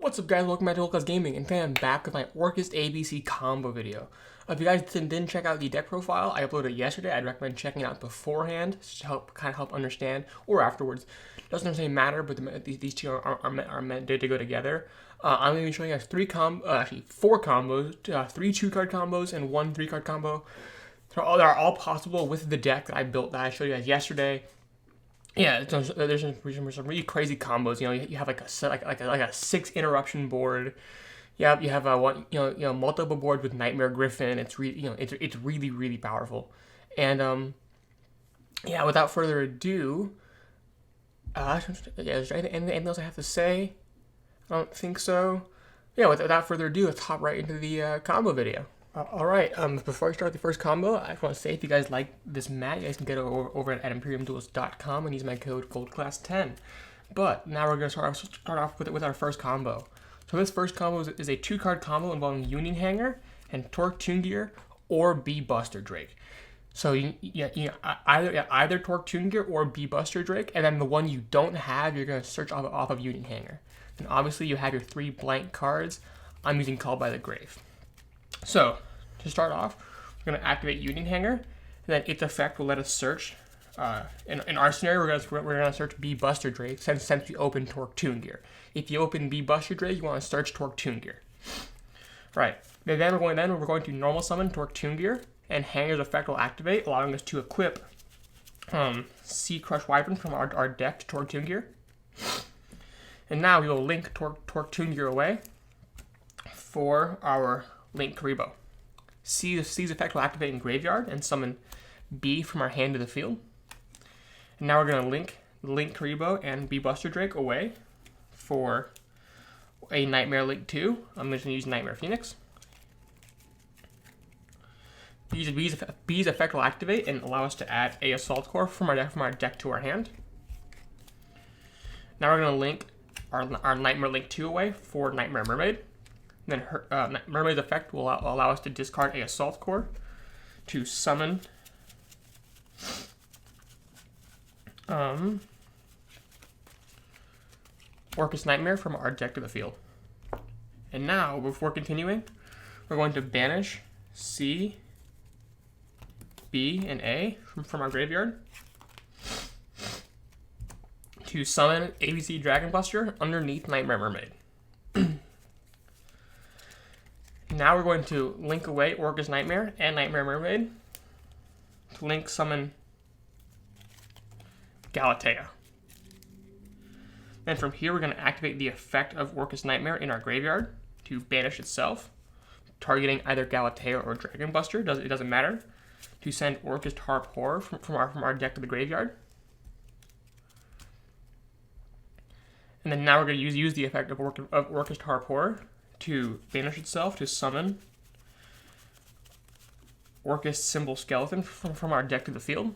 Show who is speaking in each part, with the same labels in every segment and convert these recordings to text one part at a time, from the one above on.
Speaker 1: What's up, guys? Welcome back to GoldClassGaming, and today I'm back with my Orcust ABC combo video. If you guys didn't check out the deck profile I uploaded yesterday, I'd recommend checking it out beforehand to help understand, or afterwards. Doesn't necessarily matter, but these two are meant to go together. I'm going to be showing you guys four combos, 3 2-card combos and 1 3-card combo. They are all possible with the deck that I built that I showed you guys yesterday. Yeah, there's some really crazy combos. You know, you have like a 6 interruption board. Yeah, you have multiple boards with Nightmare Griffin. It's really powerful. And yeah, without further ado, is there anything else I have to say? I don't think so. Yeah, without further ado, let's hop right into the combo video. Alright, before I start the first combo, I just want to say if you guys like this mat, you guys can get it over at ImperiumDuels.com and use my code GoldClass10. But now we're going to start off with our first combo. So this first combo is a 2-card combo involving Union Hanger and Torque Tune Gear or B Buster Drake. So either Torque Tune Gear or B Buster Drake, and then the one you don't have, you're going to search off of Union Hanger. And obviously you have your 3 blank cards. I'm using Call by the Grave. So, to start off, we're going to activate Union Hanger, and then its effect will let us search. In our scenario, we're going to search B Buster Drake since we open Torque Tune Gear. If you open B Buster Drake, you want to search Torque Tune Gear. Right. Then we're going to normal summon Torque Tune Gear, and Hanger's effect will activate, allowing us to equip Sea Crush Wyvern from our deck to Torque Tune Gear. And now we will link Torque Tune Gear away for our Link Karibo. C's effect will activate in Graveyard and summon B from our hand to the field. And now we're going to link Karibo and B Buster Drake away for a Nightmare Link 2. I'm just going to use Nightmare Phoenix. B's effect will activate and allow us to add a Assault Core from our deck to our hand. Now we're going to link our Nightmare Link 2 away for Nightmare Mermaid. Then Mermaid's effect will allow us to discard a Assault Core to summon Orcust Nightmare from our deck to the field. And now, before continuing, we're going to banish C, B, and A from our graveyard to summon ABC Dragon Buster underneath Nightmare Mermaid. Now we're going to link away Orcust Nightmare and Nightmare Mermaid to link summon Galatea. Then from here we're going to activate the effect of Orcust Nightmare in our graveyard to banish itself, targeting either Galatea or Dragon Buster, it doesn't matter, to send Orcust Harp Horror from our deck to the graveyard. And then now we're going to use the effect of Orcust Harp Horror to banish itself to summon Orcust Symbol Skeleton from our deck to the field.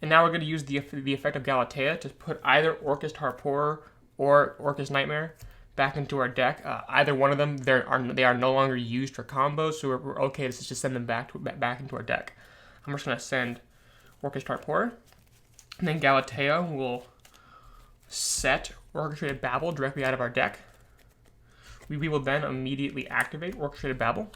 Speaker 1: And now we're going to use the effect of Galatea to put either Orcust Harp Horror or Orcust Nightmare back into our deck. Either one of them, they are no longer used for combos, so we're okay to just send them back into our deck. I'm just going to send Orcust Harp Horror, and then Galatea will set Orchestrated Babel directly out of our deck. We will then immediately activate Orchestrated Babel.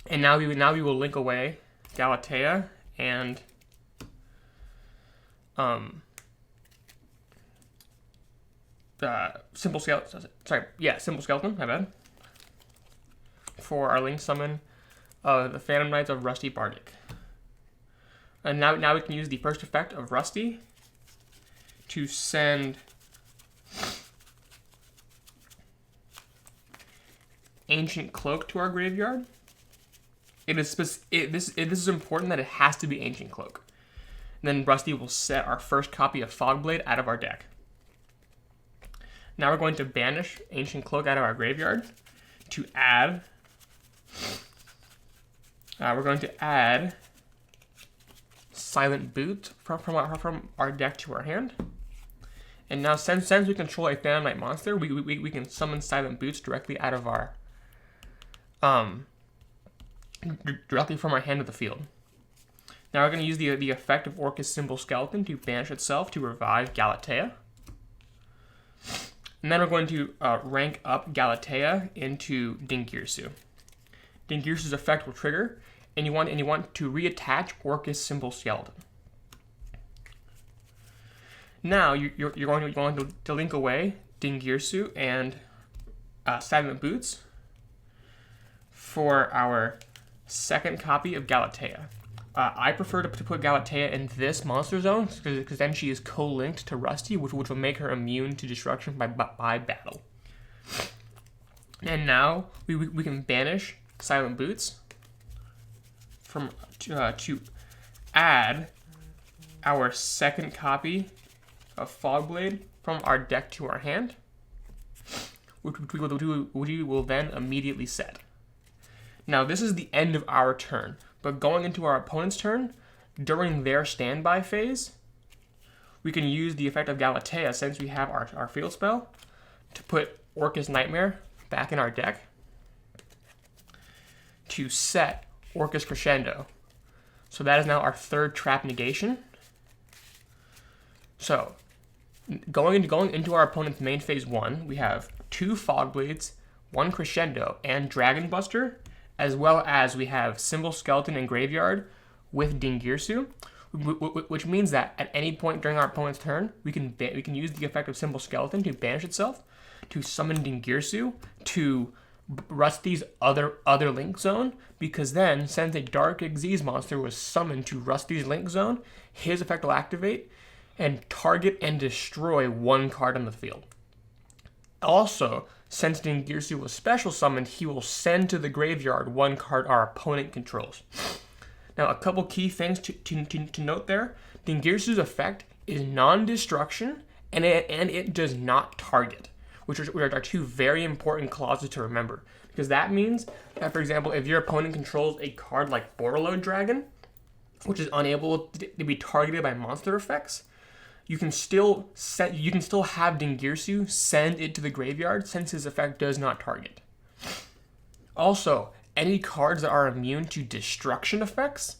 Speaker 1: And now we will link away Galatea and Simple Skeleton. Simple Skeleton, my bad. For our link summon the Phantom Knights of Rusty Bardic. And now we can use the first effect of Rusty to send Ancient Cloak to our graveyard. This is important that it has to be Ancient Cloak. And then Rusty will set our first copy of Fogblade out of our deck. Now we're going to banish Ancient Cloak out of our graveyard to add. We're going to add Silent Boot from our deck to our hand. And now since we control a Phantom Knight monster, we can summon Silent Boots directly out of our directly from our hand to the field. Now we're going to use the effect of Orcust Symbol Skeleton to banish itself to revive Galatea. And then we're going to rank up Galatea into Dingirsu. Dingirsu's effect will trigger, and you want to reattach Orcust symbol skeleton. Now you're going to link away Dingirsu and Silent Boots for our second copy of Galatea. I prefer to put Galatea in this monster zone because then she is co-linked to Rusty, which will make her immune to destruction by battle. And now we can banish Silent Boots from to add our second copy of Fogblade from our deck to our hand, which we will then immediately set. Now this is the end of our turn. But going into our opponent's turn, during their standby phase, we can use the effect of Galatea, since we have our field spell, to put Orcust Nightmare back in our deck to set Orcust Crescendo. So that is now our third trap negation. So going into our opponent's main phase 1, we have 2 Fogblades, 1 Crescendo, and Dragon Buster, as well as we have Symbol Skeleton and Graveyard with Dingirsu, which means that at any point during our opponent's turn, we can use the effect of Symbol Skeleton to banish itself, to summon Dingirsu to Rusty's other link zone, because then, since a Dark Xyz monster was summoned to Rusty's link zone, his effect will activate and target and destroy 1 card on the field. Also, since Dingirsu was special summoned, he will send to the graveyard 1 card our opponent controls. Now, a couple key things to note there. Dingirsu's effect is non-destruction, and it does not target, which are 2 very important clauses to remember. Because that means that, for example, if your opponent controls a card like Borreload Dragon, which is unable to be targeted by monster effects, you can still have Dingirsu send it to the graveyard, since his effect does not target. Also, any cards that are immune to destruction effects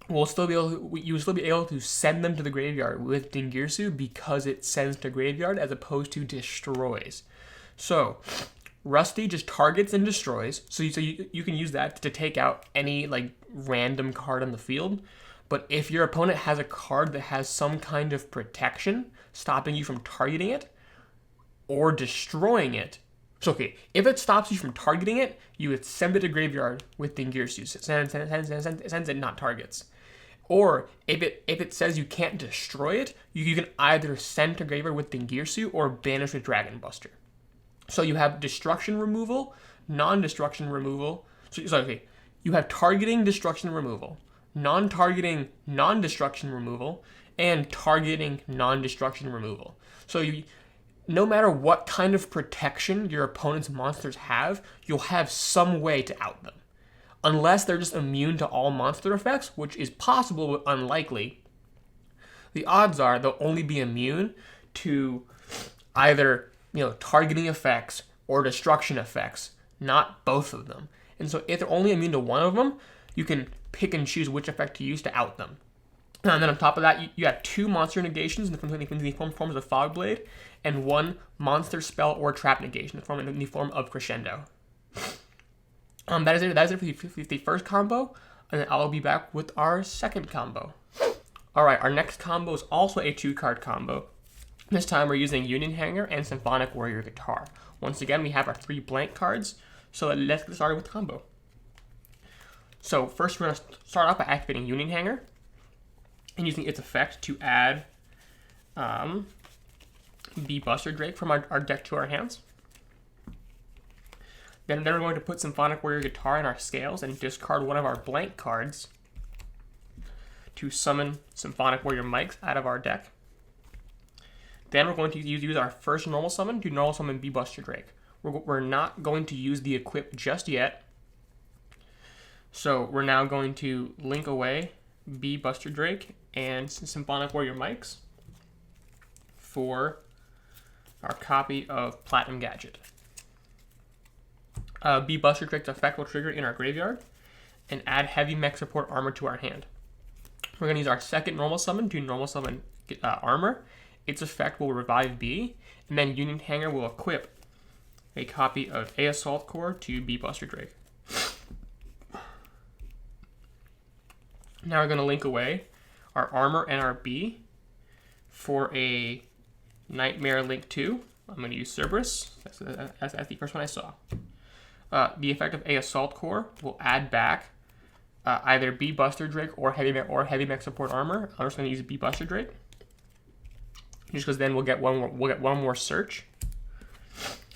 Speaker 1: you will still be able to send them to the graveyard with Dingirsu, because it sends to graveyard as opposed to destroys. So Rusty just targets and destroys, so you can use that to take out any random card on the field. But if your opponent has a card that has some kind of protection stopping you from targeting it or destroying it, so okay, if it stops you from targeting it, you would send it to graveyard with Dingirsu, sends it not targets. Or if it says you can't destroy it, you can either send to graveyard with Dingirsu or banish with Dragon Buster. So you have destruction removal, non-destruction removal. So okay, you have targeting destruction removal, non-targeting non-destruction removal, and targeting non-destruction removal. So no matter what kind of protection your opponent's monsters have, you'll have some way to out them. Unless they're just immune to all monster effects, which is possible but unlikely, the odds are they'll only be immune to either targeting effects or destruction effects, not both of them. And so if they're only immune to one of them, you can pick and choose which effect to use to out them. And then on top of that, you have 2 monster negations in the forms of Fogblade, and 1 monster spell or trap negation in the form of Crescendo. That is it for the first combo, and then I'll be back with our second combo. Alright, our next combo is also a 2-card combo. This time we're using Union Hanger and Symphonic Warrior Guitar. Once again, we have our 3 blank cards, so let's get started with the combo. So first we're going to start off by activating Union Hanger and using its effect to add the Buster Drake from our deck to our hands. Then we're going to put Symphonic Warrior Guitar in our scales and discard one of our blank cards to summon Symphonic Warrior Mics out of our deck. Then we're going to use our first normal summon to normal summon B Buster Drake. We're not going to use the equip just yet. So we're now going to link away B Buster Drake and Symphonic Warrior Mics for our copy of Platinum Gadget. B Buster Drake's effect will trigger in our graveyard and add Heavy Mech Support Armor to our hand. We're going to use our second normal summon to normal summon Armor its effect will revive B, and then Union Hanger will equip a copy of A Assault Core to B Buster Drake. Now we're going to link away our Armor and our B for a Nightmare Link 2. I'm going to use Cerberus. That's the first one I saw. The effect of A Assault Core will add back either B Buster Drake or Heavy Mech Support Armor. I'm just going to use B Buster Drake, just because then we'll get one more search,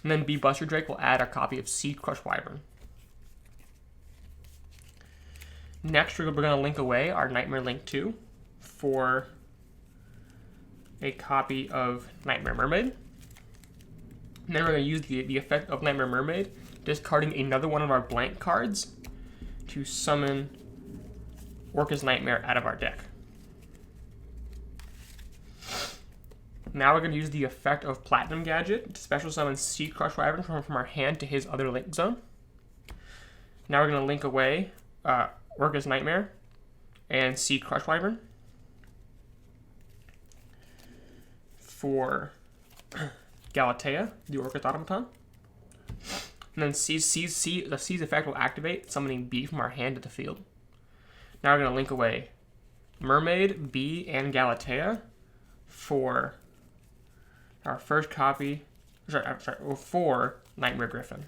Speaker 1: and then B Buster Drake will add a copy of Seed Crush Wyvern. Next, we're going to link away our Nightmare Link 2 for a copy of Nightmare Mermaid. And then we're going to use the effect of Nightmare Mermaid, discarding another one of our blank cards to summon Orcust Nightmare out of our deck. Now we're going to use the effect of Platinum Gadget to special summon Seed Crush Wyvern from our hand to his other link zone. Now we're going to link away Orcust Nightmare and Seed Crush Wyvern for Galatea, the Orcust Automaton. And then the Seed's effect will activate, summoning B from our hand to the field. Now we're going to link away Mermaid, B, and Galatea for our first copy, for Nightmare Griffin.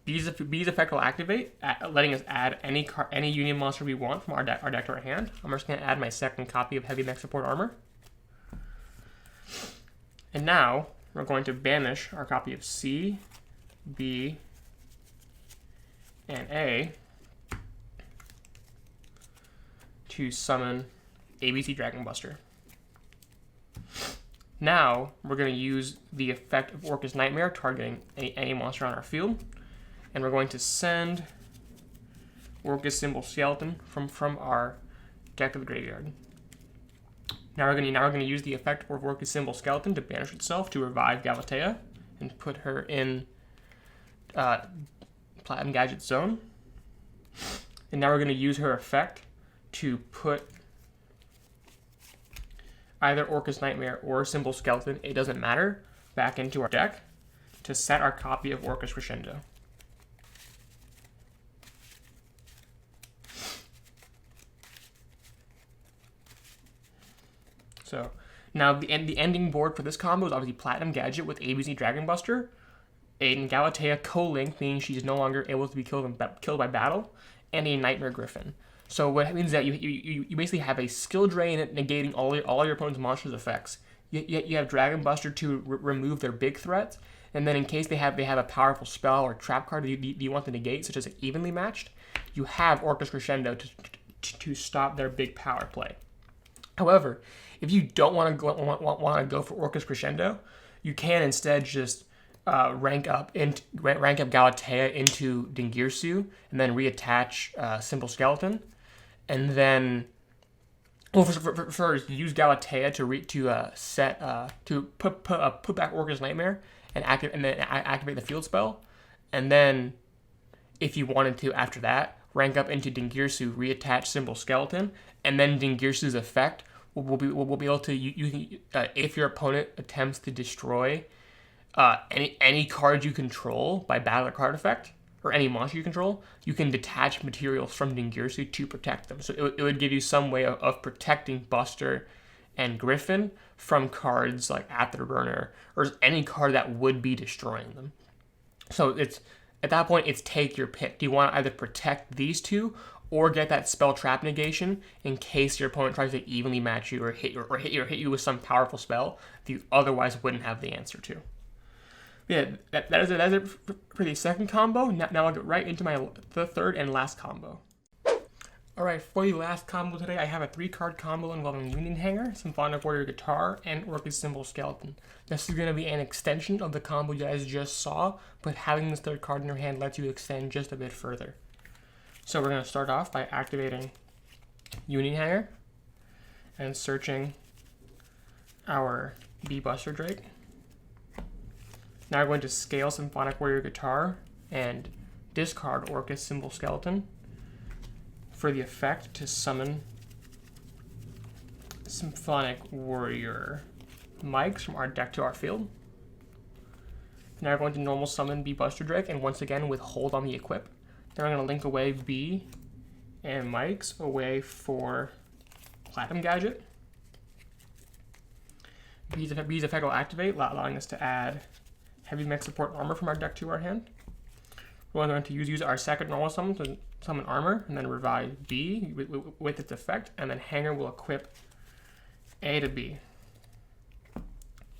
Speaker 1: B's effect will activate, letting us add any Union monster we want from our deck to our hand. I'm just going to add my second copy of Heavy Mech Support Armor. And now we're going to banish our copy of C, B, and A to summon ABC Dragon Buster. Now we're going to use the effect of Orcust Nightmare, targeting any monster on our field. And we're going to send Orcust Symbol Skeleton from our deck to the graveyard. Now we're going to use the effect of Orcust Symbol Skeleton to banish itself to revive Galatea and put her in Platinum Gadget zone. And now we're going to use her effect to put either Orcust Nightmare or Symbol Skeleton, it doesn't matter, back into our deck to set our copy of Orcust Crescendo. So now the ending board for this combo is obviously Platinum Gadget with ABC Dragon Buster, a Galatea co-link, meaning she's no longer able to be killed by battle, and a Nightmare Griffin. So what it means is that you basically have a skill drain negating all your opponent's monsters' effects. You have Dragon Buster to remove their big threats, and then in case they have a powerful spell or trap card that you want to negate, such as evenly matched, you have Orcust Crescendo to stop their big power play. However, if you don't want to go for Orcust Crescendo, you can instead just rank up Galatea into Dingirsu, and then reattach Symbol Skeleton, and then first use Galatea to put back Orcust Nightmare and activate the field spell, and then if you wanted to after that rank up into Dingirsu, reattach Symbol Skeleton, and then Dingirsu's effect will be able to if your opponent attempts to destroy any card you control by battle or card effect, or any monster you control, you can detach materials from Dingirsu to protect them. So it would give you some way of protecting Buster and Griffin from cards like Afterburner or any card that would be destroying them. So it's at that point, it's take your pick. Do you want to either protect these two or get that spell trap negation in case your opponent tries to evenly match you or hit you with some powerful spell that you otherwise wouldn't have the answer to? Yeah, that is it for the second combo. Now I'll get right into the third and last combo. Alright, for the last combo today, I have a 3-card combo involving Union Hanger, Symphonic Warrior Guitar, and Orcust Symbol Skeleton. This is going to be an extension of the combo you guys just saw, but having this third card in your hand lets you extend just a bit further. So we're going to start off by activating Union Hanger and searching our B Buster Drake. Now we're going to scale Symphonic Warrior Guitar and discard Orcust Symbol Skeleton for the effect to summon Symphonic Warrior mics from our deck to our field. Now we're going to normal summon B Buster Drake, and once again with hold on the equip. Then we're going to link away B and mics away for Platinum Gadget. B's effect will activate, allowing us to add Heavy Mech Support Armor from our deck to our hand. We're going to use our second normal summon to summon Armor, and then revive B with its effect, and then Hanger will equip A to B.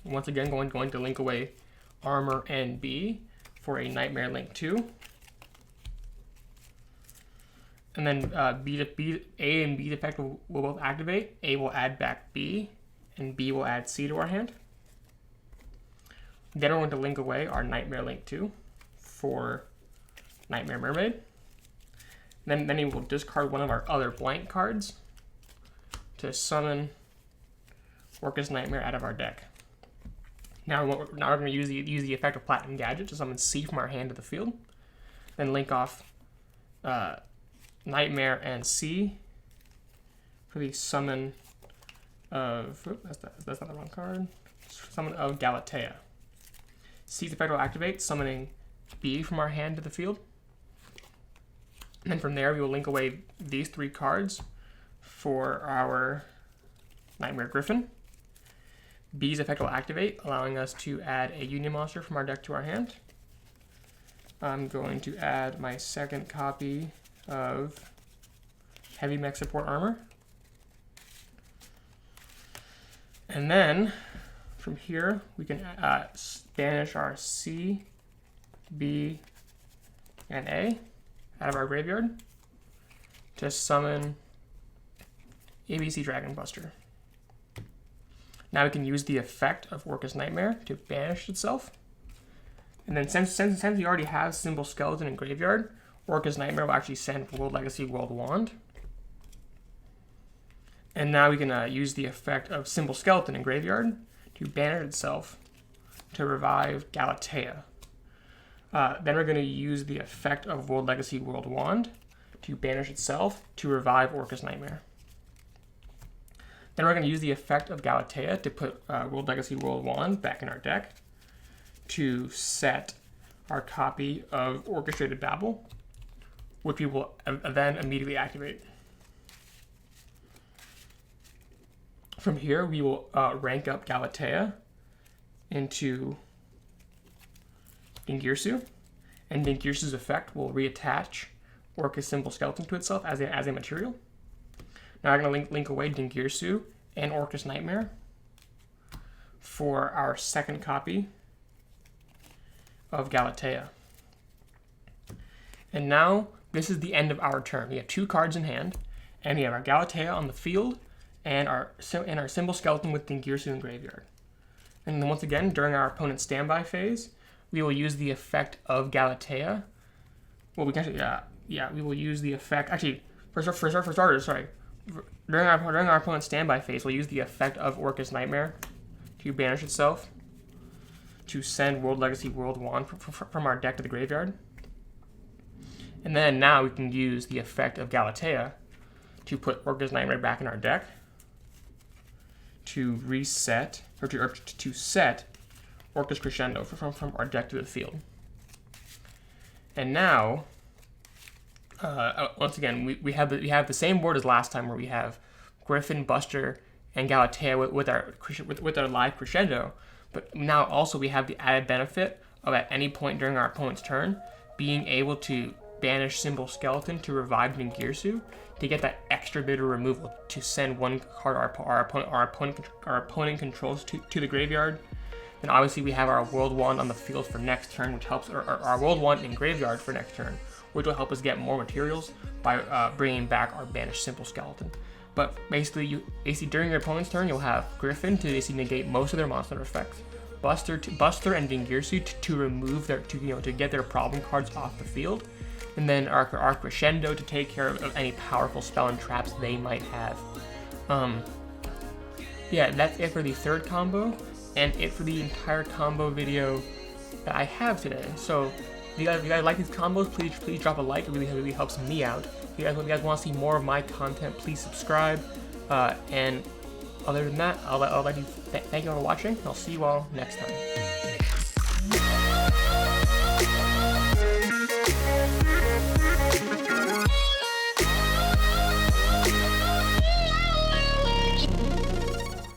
Speaker 1: Once again, going to link away Armor and B for a Nightmare Link 2. And then A and B's effect will both activate. A will add back B, and B will add C to our hand. Then we're going to link away our Nightmare Link 2 for Nightmare Mermaid. Then we will discard one of our other blank cards to summon Orcust Nightmare out of our deck. Now we're going to use the effect of Platinum Gadget to summon C from our hand to the field. Then link off Nightmare and C for the summon of, that's not the wrong card, summon of Galatea. C's effect will activate, summoning B from our hand to the field. And then from there we will link away these 3 cards for our Nightmare Griffin. B's effect will activate, allowing us to add a Union Monster from our deck to our hand. I'm going to add my second copy of Heavy Mech Support Armor. And then from here we can banish our C, B, and A out of our graveyard to summon ABC Dragon Buster. Now we can use the effect of Orcust Nightmare to banish itself. And then since we already have Symbol Skeleton in graveyard, Orcust Nightmare will actually send World Legacy World Wand. And now we can use the effect of Symbol Skeleton in graveyard to banish itself to revive Galatea. Then we're going to use the effect of World Legacy World Wand to banish itself to revive Orcust Nightmare. Then we're going to use the effect of Galatea to put World Legacy World Wand back in our deck to set our copy of Orchestrated Babel, which we will then immediately activate. From here, we will rank up Galatea into Dingirsu, and Dingirsu's effect will reattach Orcust Symbol Skeleton to itself as a material. Now I'm going to link away Dingirsu and Orcust Nightmare for our second copy of Galatea. And now this is the end of our turn. We have 2 cards in hand, and we have our Galatea on the field and our Symbol Skeleton with Dingirsu in graveyard. And then once again, during our opponent's standby phase, we will use the effect of Galatea. Well, we can actually, we will use the effect. Actually, for starters, sorry. During our opponent's standby phase, we'll use the effect of Orcust Nightmare to banish itself to send World Legacy World Wand from our deck to the graveyard. And then now we can use the effect of Galatea to put Orcust Nightmare back in our deck to reset, or to set Orcust Crescendo from our deck to the field. And now, once again, we have the same board as last time, where we have Griffin, Buster, and Galatea with our live Crescendo. But now also we have the added benefit of at any point during our opponent's turn being able to banish Symbol Skeleton to revive Dingirsu to get that extra bit of removal to send one card our opponent controls to the graveyard. Then obviously we have our World Wand on the field for next turn, which helps, or our World Wand in graveyard for next turn, which will help us get more materials by bringing back our banished Symbol Skeleton. But basically, during your opponent's turn, you'll have Griffin to basically negate most of their monster effects, Buster and Dingirsu to remove to get their problem cards off the field, and then our Crescendo to take care of any powerful spell and traps they might have. Yeah, that's it for the third combo, and it for the entire combo video that I have today. So if you guys like these combos, please drop a like. It really helps me out. If you guys want to see more of my content, please subscribe. And Other than that, I'll let you thank you all for watching. I'll see you all next time.